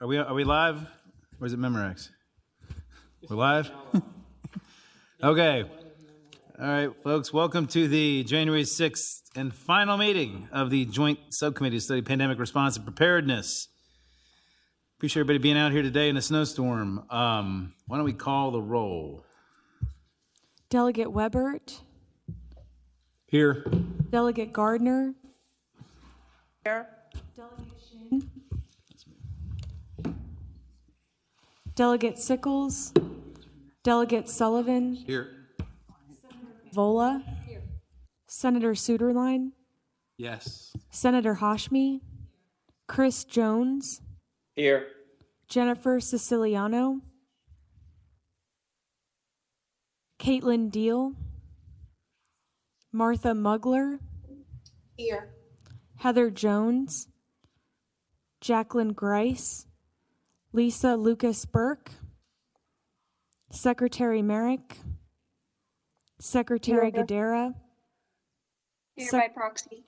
Are we live? Or is it Memorex? We're live? Okay. All right, folks, welcome to the January 6th and final meeting of the Joint Subcommittee to Study Pandemic Response and Preparedness. Appreciate everybody being out here today in a snowstorm. Why don't we call the roll? Delegate Webert. Here. Delegate Gardner. Here. Delegate Shin. Delegate Sickles. Delegate Sullivan. Here. Vola. Here. Senator Suderline. Yes. Senator Hashmi. Chris Jones. Here. Jennifer Siciliano. Caitlin Deal. Martha Mugler. Here. Heather Jones. Jacqueline Grice. Lisa Lucas Burke. Secretary Merrick. Secretary Gadara. Here by proxy.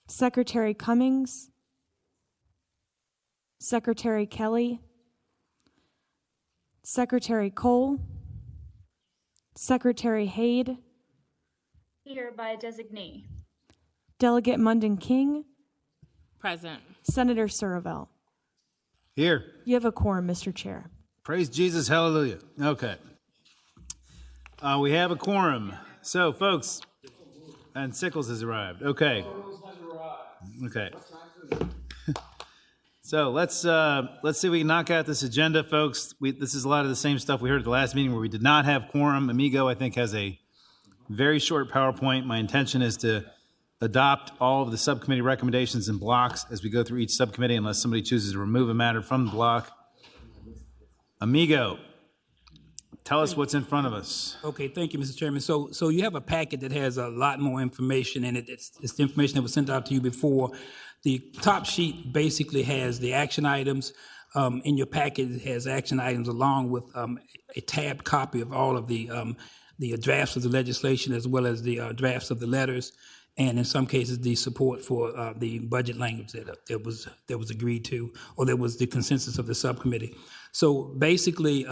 Secretary Cummings. Secretary Kelly. Secretary Cole. Secretary Haid. Here by designee. Delegate Munden King. Present. Senator Surville. Here. You have a quorum, Mr. Chair. Praise Jesus, hallelujah. Okay. We have a quorum. So, folks, and Sickles has arrived. Okay. Okay. So let's see if we can knock out this agenda, folks. This is a lot of the same stuff we heard at the last meeting where we did not have quorum. Amigo, I think, has a very short PowerPoint. My intention is to adopt all of the subcommittee recommendations in blocks as we go through each subcommittee, unless somebody chooses to remove a matter from the block. Amigo, tell us what's in front of us. Okay, thank you, Mr. Chairman. So you have a packet that has a lot more information in it. It's the information that was sent out to you before. The top sheet basically has the action items. In your packet, it has action items along with a tabbed copy of all of the drafts of the legislation as well as the drafts of the letters, and in some cases the support for the budget language that was agreed to, or that was the consensus of the subcommittee. So basically,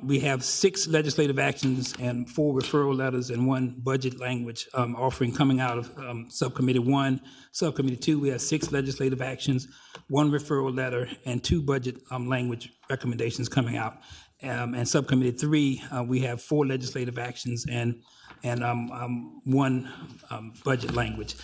we have 6 legislative actions and 4 referral letters and 1 budget language offering coming out of Subcommittee 1. Subcommittee 2, we have 6 legislative actions, 1 referral letter, and 2 budget language recommendations coming out. And Subcommittee 3, we have 4 legislative actions and 1 budget language.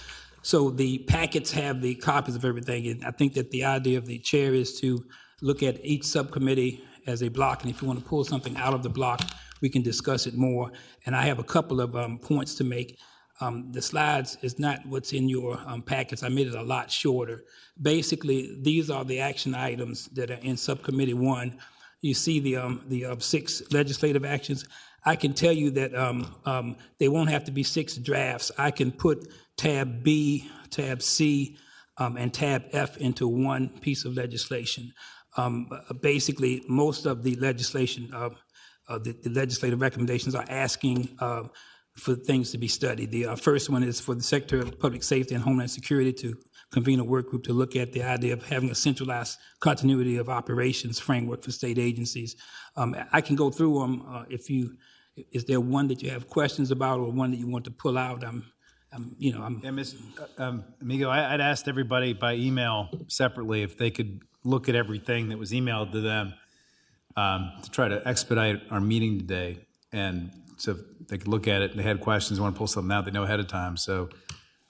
So the packets have the copies of everything, and I think that the idea of the chair is to look at each subcommittee as a block, and if you want to pull something out of the block, we can discuss it more. And I have a couple of points to make. The slides is not what's in your packets. I made it a lot shorter. Basically, these are the action items that are in Subcommittee 1. You see the 6 legislative actions. I can tell you that they won't have to be 6 drafts. I can put tab B, tab C, and tab F into 1 piece of legislation. Basically, most of the legislation, the legislative recommendations are asking for things to be studied. The first one is for the Secretary of Public Safety and Homeland Security to convene a work group to look at the idea of having a centralized continuity of operations framework for state agencies. I can go through them is there one that you have questions about or one that you want to pull out? Yeah, Amigo, I'd asked everybody by email separately if they could look at everything that was emailed to them to try to expedite our meeting today. And so if they could look at it, they had questions, want to pull something out, they know ahead of time. So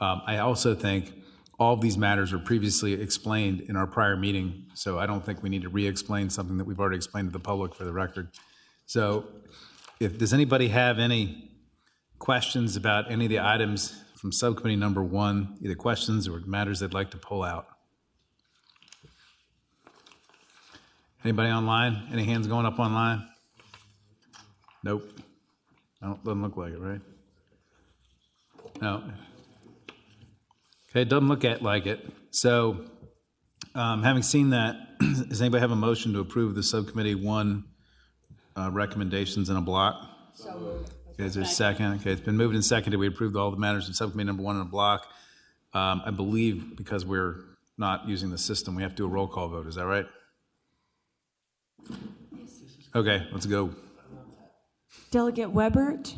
I also think all of these matters were previously explained in our prior meeting. So I don't think we need to re-explain something that we've already explained to the public for the record. So does anybody have any questions about any of the items from subcommittee number 1, either questions or matters they'd like to pull out? Anybody online? Any hands going up online? Nope. Doesn't look like it, right? No. Okay, it doesn't look like it. So, having seen that, does anybody have a motion to approve the subcommittee 1 recommendations in a block? So moved. Okay, is there a second? Okay, it's been moved and seconded. We approved all the matters in subcommittee number 1 in a block. I believe because we're not using the system, we have to do a roll call vote. Is that right? Okay, let's go. Delegate Webert,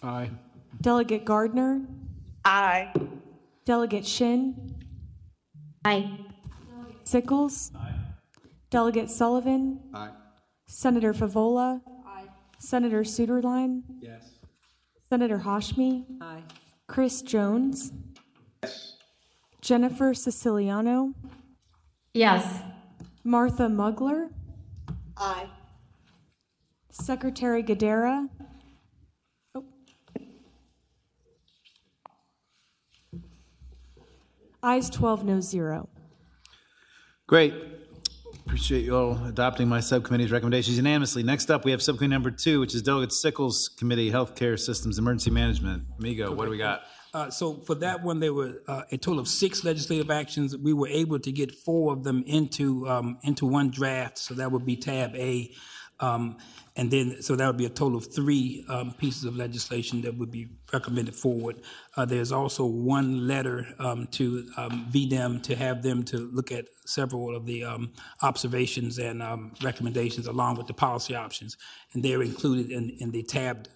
Aye. Delegate Gardner, Aye. Delegate Shin, Aye. Sickles, Delegate Sullivan, Aye. Senator Favola, Senator Suderline, Yes. Senator Hashmi, Aye. Chris Jones, Jennifer Siciliano, Yes. Martha Mugler, Aye. Secretary Gadara. Oh. Ayes 12, no 0. Great. Appreciate you all adopting my subcommittee's recommendations unanimously. Next up, we have subcommittee number 2, which is Delegate Sickles Committee, Healthcare Systems, Emergency Management. Amigo, what do we got? So for that one, there were a total of 6 legislative actions. We were able to get 4 of them into one draft, so that would be tab A. And then, so that would be a total of 3 pieces of legislation that would be recommended forward. There's also one letter to VDEM to have them to look at several of the observations and recommendations along with the policy options, and they're included in the tab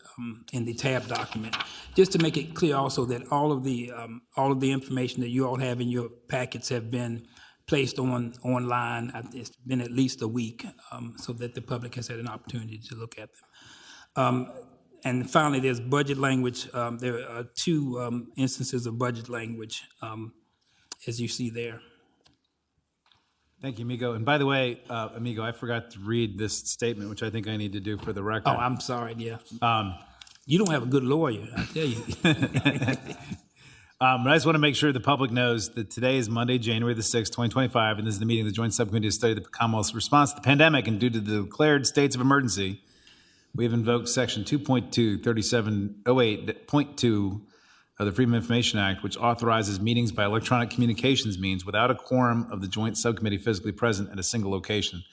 document. Just to make it clear also that all of the information that you all have in your packets have been placed online. It's been at least a week, so that the public has had an opportunity to look at them. And finally, there's budget language. There are 2 instances of budget language, as you see there. Thank you, Amigo. And by the way, Amigo, I forgot to read this statement, which I think I need to do for the record. Oh, I'm sorry, yeah. You don't have a good lawyer, I tell you. But I just want to make sure the public knows that today is Monday, January the 6th, 2025, and this is the meeting of the Joint Subcommittee to study the Commonwealth's response to the pandemic. And due to the declared states of emergency, we have invoked Section 2.23708.2 of the Freedom of Information Act, which authorizes meetings by electronic communications means without a quorum of the Joint Subcommittee physically present at a single location.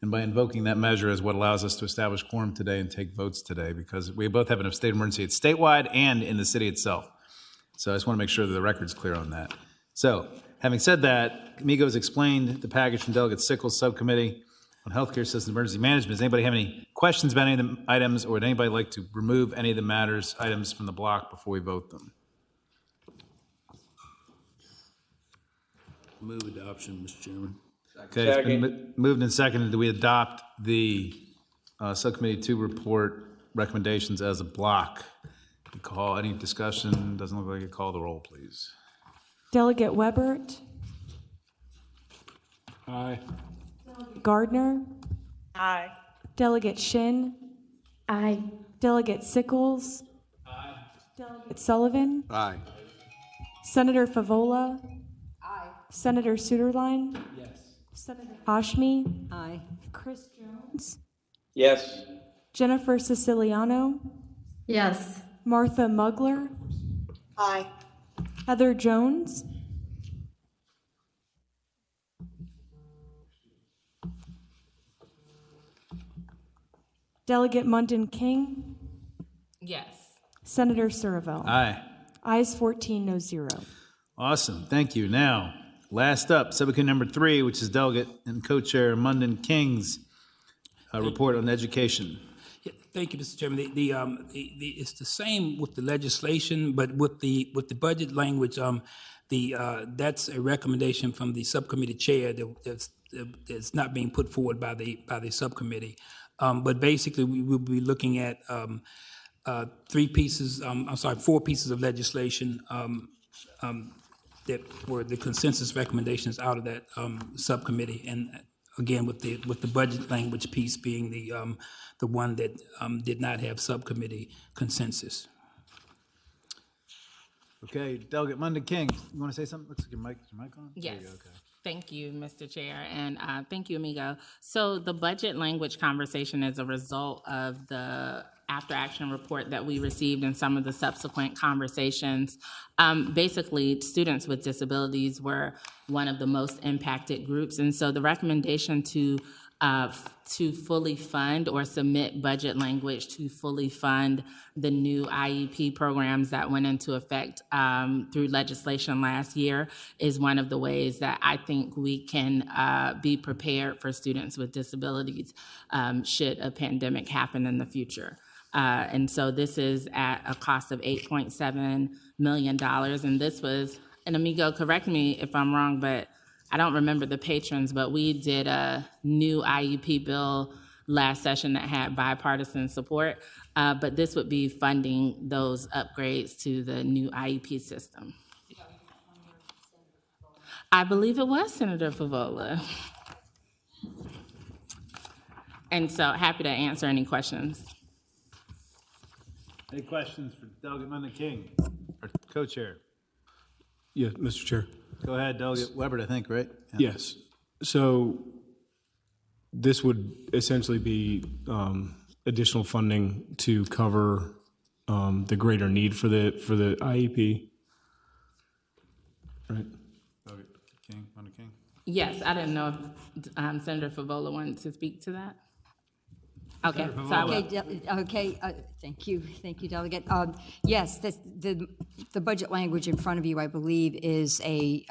And by invoking that measure is what allows us to establish quorum today and take votes today, because we both have a state of emergency. It's statewide and in the city itself. So I just want to make sure that the record's clear on that. So having said that, Amigo's explained the package from Delegate Sickles' subcommittee on healthcare system emergency management. Does anybody have any questions about any of the items, or would anybody like to remove any of the items from the block before we vote them? Move adoption, Mr. Chairman. Okay, it's been moved and seconded that we adopt the subcommittee 2 report recommendations as a block. Call any discussion? Doesn't look like it. Call the roll, please. Delegate Webert, Aye. Gardner, Aye. Delegate Shin, Aye. Delegate Sickles, Delegate Sullivan, Aye. Senator Favola, Senator Suderline, Senator Hashmi, Aye. Chris Jones, Yes. Jennifer Siciliano, Yes. Martha Mugler, Aye. Heather Jones, Delegate Munden King, Yes. Senator Surville. Aye. Ayes 14, no 0. Awesome. Thank you. Now, last up, subcommittee number 3, which is Delegate and Co-Chair Munden King's report on education. Yeah, thank you, Mr. Chairman. It's the same with the legislation, but with the budget language, that's a recommendation from the subcommittee chair that's not being put forward by the subcommittee. But basically, we will be looking at 4 pieces of legislation that were the consensus recommendations out of that subcommittee, and again with the budget language piece being the one that did not have subcommittee consensus. Okay, Delegate Munden King, you want to say something? Looks like your mic on? Yes. There you go, okay. Thank you, Mr. Chair, and thank you, Amigo. So the budget language conversation is a result of the after action report that we received and some of the subsequent conversations. Basically, students with disabilities were one of the most impacted groups, and so the recommendation to to fully fund or submit budget language to fully fund the new IEP programs that went into effect through legislation last year is one of the ways that I think we can be prepared for students with disabilities should a pandemic happen in the future. And so this is at a cost of $8.7 million. And this was, and Amigo, correct me if I'm wrong, but I don't remember the patrons, but we did a new IEP bill last session that had bipartisan support. But this would be funding those upgrades to the new IEP system. I believe it was Senator Favola. And so happy to answer any questions. Any questions for Delegate Mundy King, our co-chair? Yeah, Mr. Chair. Go ahead, Delegate Weber, I think, right? Yes. So this would essentially be additional funding to cover the greater need for the IEP, right? Delegate King, Mundy King. Yes, I didn't know if Senator Favola wanted to speak to that. Okay, so I will. Thank you, Delegate. Yes, the budget language in front of you, I believe, is a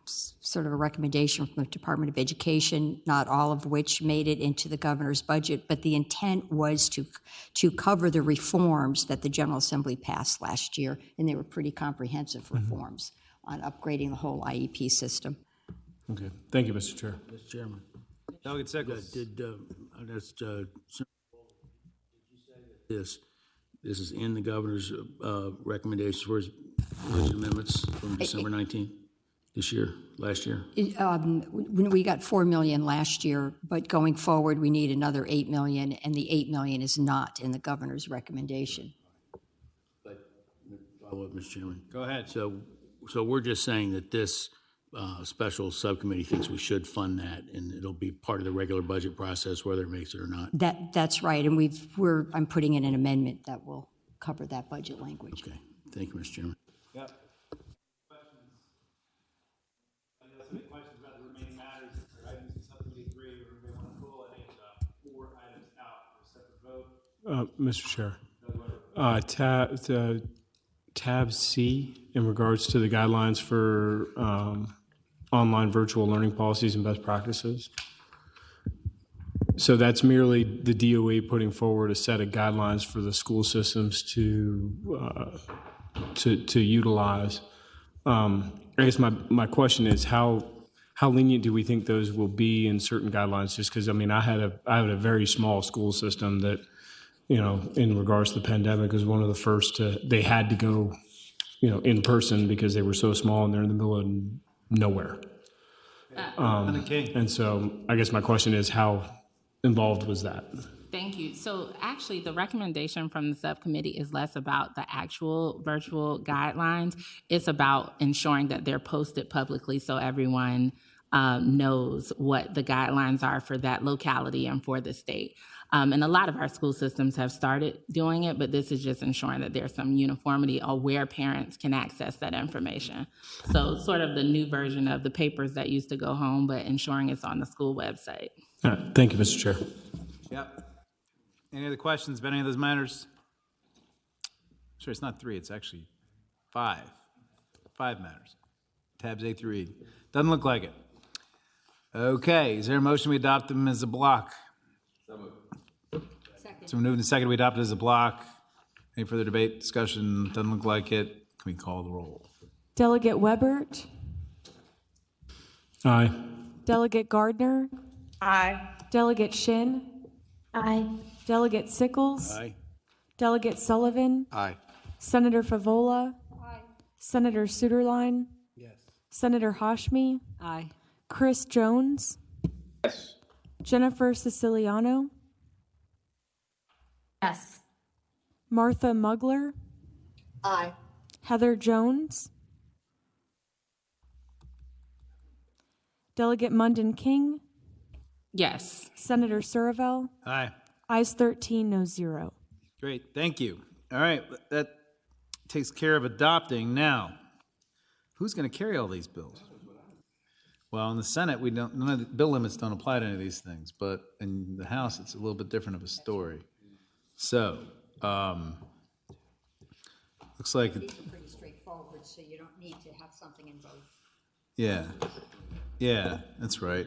sort of a recommendation from the Department of Education, not all of which made it into the governor's budget, but the intent was to cover the reforms that the General Assembly passed last year, and they were pretty comprehensive reforms on upgrading the whole IEP system. Okay. Thank you, Mr. Chair. Mr. Chairman. Delegate Sickles. This is in the governor's recommendations for his budget amendments from December 19th last year. When we got $4 million last year, but going forward, we need another $8 million, and the $8 million is not in the governor's recommendation. But, Mr. Chairman. Go ahead. So we're just saying that this special subcommittee thinks we should fund that, and it'll be part of the regular budget process, whether it makes it or not. That's right, and I'm putting in an amendment that will cover that budget language. Okay, thank you, Mr. Chairman. Yep. Questions? Any other questions about the remaining matters or items in Subcommittee 3, or anybody want to pull any of the 4 items out for a separate vote? Mr. Chair. Tab C, in regards to the guidelines for online virtual learning policies and best practices. So that's merely the DOE putting forward a set of guidelines for the school systems to utilize. I guess my question is how lenient do we think those will be in certain guidelines? Just because, I mean, I had a very small school system that, in regards to the pandemic, was one of the first they had to go, in person because they were so small and they're in the middle of nowhere. And so I guess my question is, how involved was that? Thank you. So actually, the recommendation from the subcommittee is less about the actual virtual guidelines. It's about ensuring that they're posted publicly so everyone knows what the guidelines are for that locality and for the state. And a lot of our school systems have started doing it, but this is just ensuring that there's some uniformity on where parents can access that information. So sort of the new version of the papers that used to go home, but ensuring it's on the school website. All right. Thank you, Mr. Chair. Yep. Any other questions about any of those matters? Sure, it's not 3, it's actually 5. 5 matters. Tabs A through E. Doesn't look like it. Okay, is there a motion we adopt them as a block? So we're moving to second, we adopt it as a block. Any further debate, discussion? Doesn't look like it. Can we call the roll? Delegate Webert. Aye. Delegate Gardner. Aye. Delegate Shin. Aye. Delegate Sickles. Aye. Delegate Sullivan. Aye. Senator Favola. Aye. Senator Suderline. Yes. Senator Hashmi. Aye. Chris Jones. Yes. Jennifer Siciliano. Yes. Martha Mugler. Aye. Heather Jones. Delegate Mundy King. Yes. Senator Surivel. Aye. Ayes 13, no 0. Great, thank you. All right, that takes care of adopting. Now, who's going to carry all these bills? Well, in the Senate, we don't, none of the bill limits don't apply to any of these things, but in the House, it's a little bit different of a story. So, looks like, These are pretty straightforward, so you don't need to have something in both. yeah, yeah, that's right.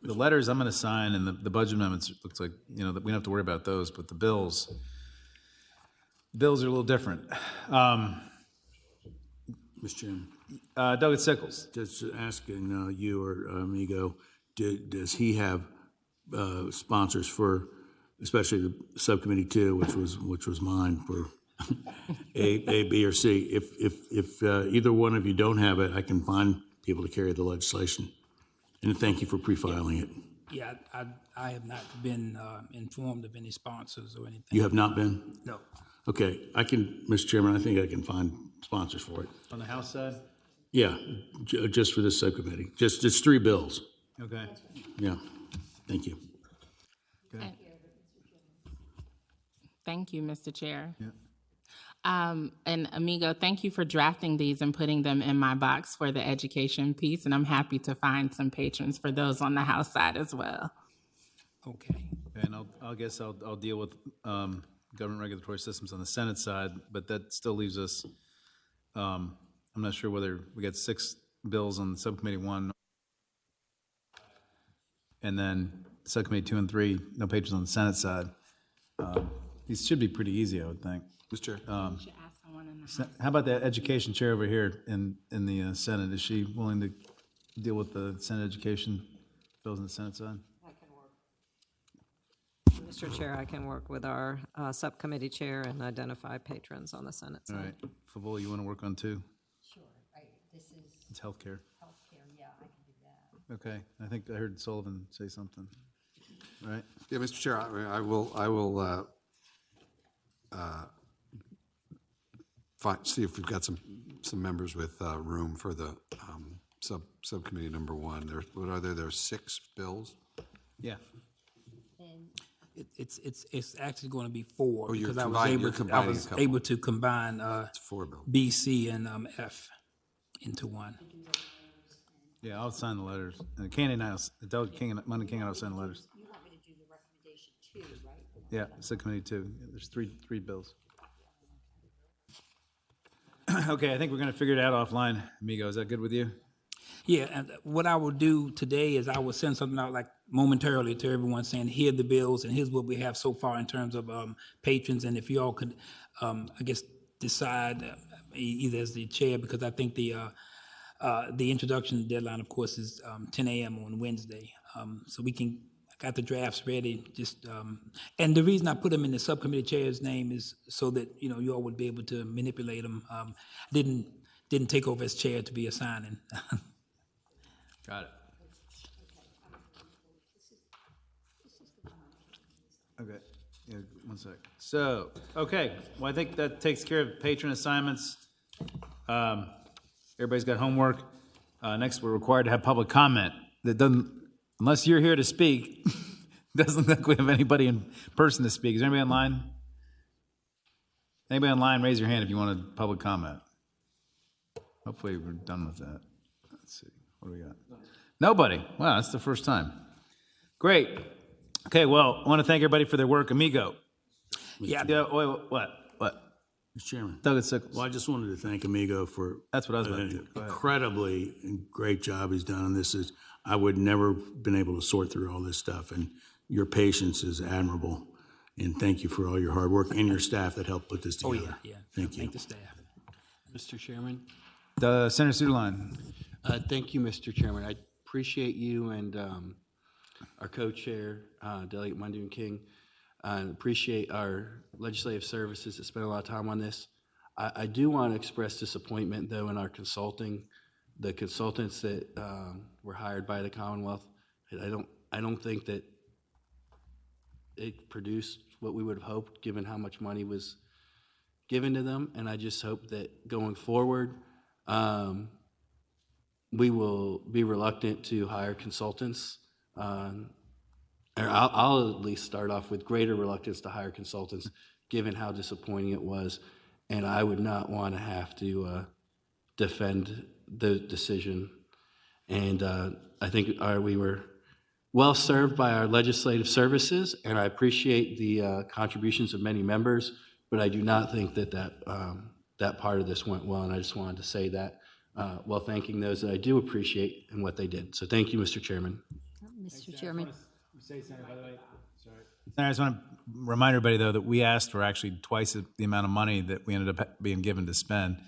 The letters I'm gonna sign and the budget amendments, looks like, that we don't have to worry about those, but the bills are a little different. Mr. Chairman, Doug at Sickles. just asking you or Amigo, does he have sponsors for, especially the subcommittee 2, which was mine for A, B, or C? If either one of you don't have it, I can find people to carry the legislation. And thank you for pre-filing it. Yeah, I have not been informed of any sponsors or anything. You have not been? No. Okay, Mr. Chairman, I think I can find sponsors for it. On the House side? Yeah, just for this subcommittee. Just 3 bills. Okay. Yeah, thank you. Okay. Thank you, Mr. Chair. Yeah. And Amigo, thank you for drafting these and putting them in my box for the education piece, and I'm happy to find some patrons for those on the House side as well. Okay. And I'll guess I'll deal with government regulatory systems on the Senate side, but that still leaves us, I'm not sure whether we got 6 bills on Subcommittee 1, and then Subcommittee 2 and 3, no patrons on the Senate side. These should be pretty easy, I would think. Mr. Chair. You should ask someone in the House. How about the education chair over here in the Senate? Is she willing to deal with the Senate education bills on the Senate side? Mr. Chair, I can work with our subcommittee chair and identify patrons on the Senate All side. right. Favol, you want to work on 2? Sure, this is It's healthcare. healthcare, yeah, I can do that. Okay. I think I heard Sullivan say something. All right. Yeah, Mr. Chair, I will see if we've got some members with room for the subcommittee number 1. What are there? There's 6 bills. Yeah. It's actually going to be 4 Oh, you're because I combining- you're was combining a couple. able to combine It's 4 bills. B, C, and F into one. Yeah, I'll sign the letters. And Candy and Doug King and Monday King and I'll sign the letters. You want me to do the recommendation 2, right? Yeah, Subcommittee 2. Yeah, there's three bills. Okay, I think we're going to figure it out offline, Amigo. Is that good with you? Yeah, and what I will do today is I will send something out like momentarily to everyone saying, here are the bills and here's what we have so far in terms of patrons. And if you all could, I guess, decide either as the chair, because I think the introduction deadline, of course, is 10 a.m. on Wednesday. So we can, I got the drafts ready, just, and the reason I put them in the subcommittee chair's name is so that, you all would be able to manipulate them. Didn't take over as chair to be assigning. Got it. Okay, yeah, 1 sec. So, okay, well, I think that takes care of patron assignments. Everybody's got homework. Next, we're required to have public comment. That doesn't, unless you're here to speak, doesn't look like we have anybody in person to speak. Is there anybody online? Anybody online, raise your hand if you want a public comment. Hopefully, we're done with that. Let's see, what do we got? Nobody. Wow, that's the first time. Great. Okay, well, I want to thank everybody for their work. Amigo. Yeah. Wait, what? Mr. Chairman. Doug at Sickles. Well, I just wanted to thank Amigo for That's what I was about to do. an Go ahead. incredibly great job he's done on this. I would never been able to sort through all this stuff, and your patience is admirable. And thank you for all your hard work and your staff that helped put this Oh, together. yeah. Thank you. Thank the staff. Mr. Chairman. Senator Suderline. Thank you, Mr. Chairman. I appreciate you and our co-chair, Delegate Mundoon King. Appreciate our legislative services that spent a lot of time on this. I do want to express disappointment, though, in our consulting. The consultants that were hired by the Commonwealth, I don't think that it produced what we would have hoped, given how much money was given to them. And I just hope that going forward, we will be reluctant to hire consultants. Or I'll at least start off with greater reluctance to hire consultants, given how disappointing it was. And I would not want to have to defend the decision. And I think we were well served by our legislative services, and I appreciate the contributions of many members, but I do not think that that part of this went well, and I just wanted to say that while thanking those that I do appreciate and what they did. So thank you, Mr. Chairman. Mr. Chairman. I just want to remind everybody, though, that we asked for actually twice the amount of money that we ended up being given to spend,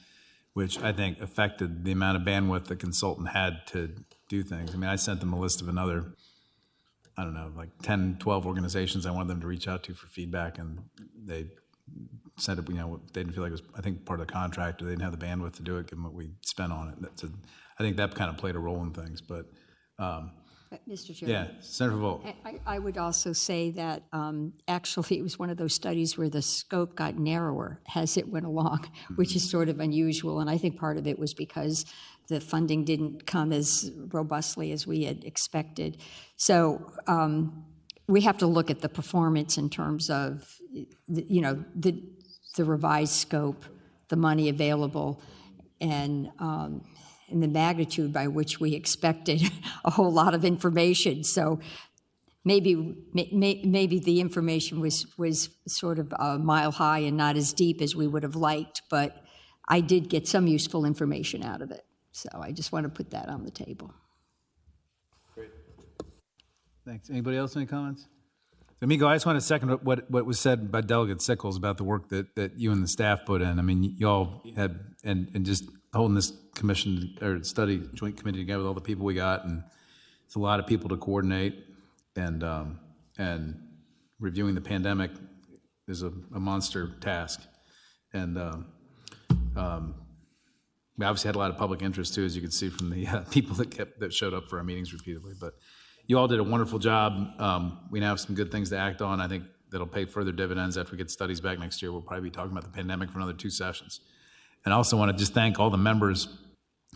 which I think affected the amount of bandwidth the consultant had to do things. I mean, I sent them a list of another, I don't know, like 10, 12 organizations I wanted them to reach out to for feedback, and they said, they didn't feel like it was, I think, part of the contract, or they didn't have the bandwidth to do it, given what we spent on it. I think that kind of played a role in things, but. Mr. Chairman. Yeah, Senator Volt. I would also say that actually it was one of those studies where the scope got narrower as it went along, which is sort of unusual. And I think part of it was because the funding didn't come as robustly as we had expected. So we have to look at the performance in terms of, the revised scope, the money available, and the magnitude by which we expected a whole lot of information. So maybe the information was sort of a mile high and not as deep as we would have liked, but I did get some useful information out of it. So I just want to put that on the table. Great. Thanks. Anybody else, any comments? Amigo, I just want to second what was said by Delegate Sickles about the work that you and the staff put in. I mean, you all had, and just holding this commission or study joint committee together with all the people we got, and it's a lot of people to coordinate, and reviewing the pandemic is a monster task. And we obviously had a lot of public interest too, as you can see from the people that showed up for our meetings repeatedly. But you all did a wonderful job. We now have some good things to act on. I think that'll pay further dividends after we get studies back next year. We'll probably be talking about the pandemic for another 2 sessions. And I also want to just thank all the members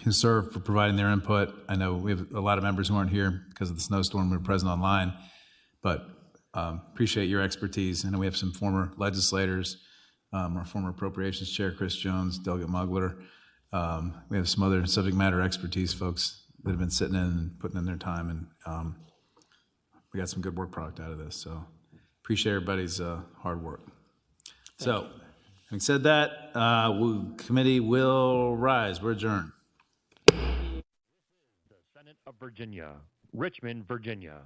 who served for providing their input. I know we have a lot of members who aren't here because of the snowstorm. We were present online, but appreciate your expertise. I know we have some former legislators, our former Appropriations Chair, Chris Jones, Delegate Mugler. We have some other subject matter expertise folks that have been sitting in and putting in their time, and we got some good work product out of this. So appreciate everybody's hard work. So having said that, committee will rise. We're adjourned. The Senate of Virginia, Richmond, Virginia.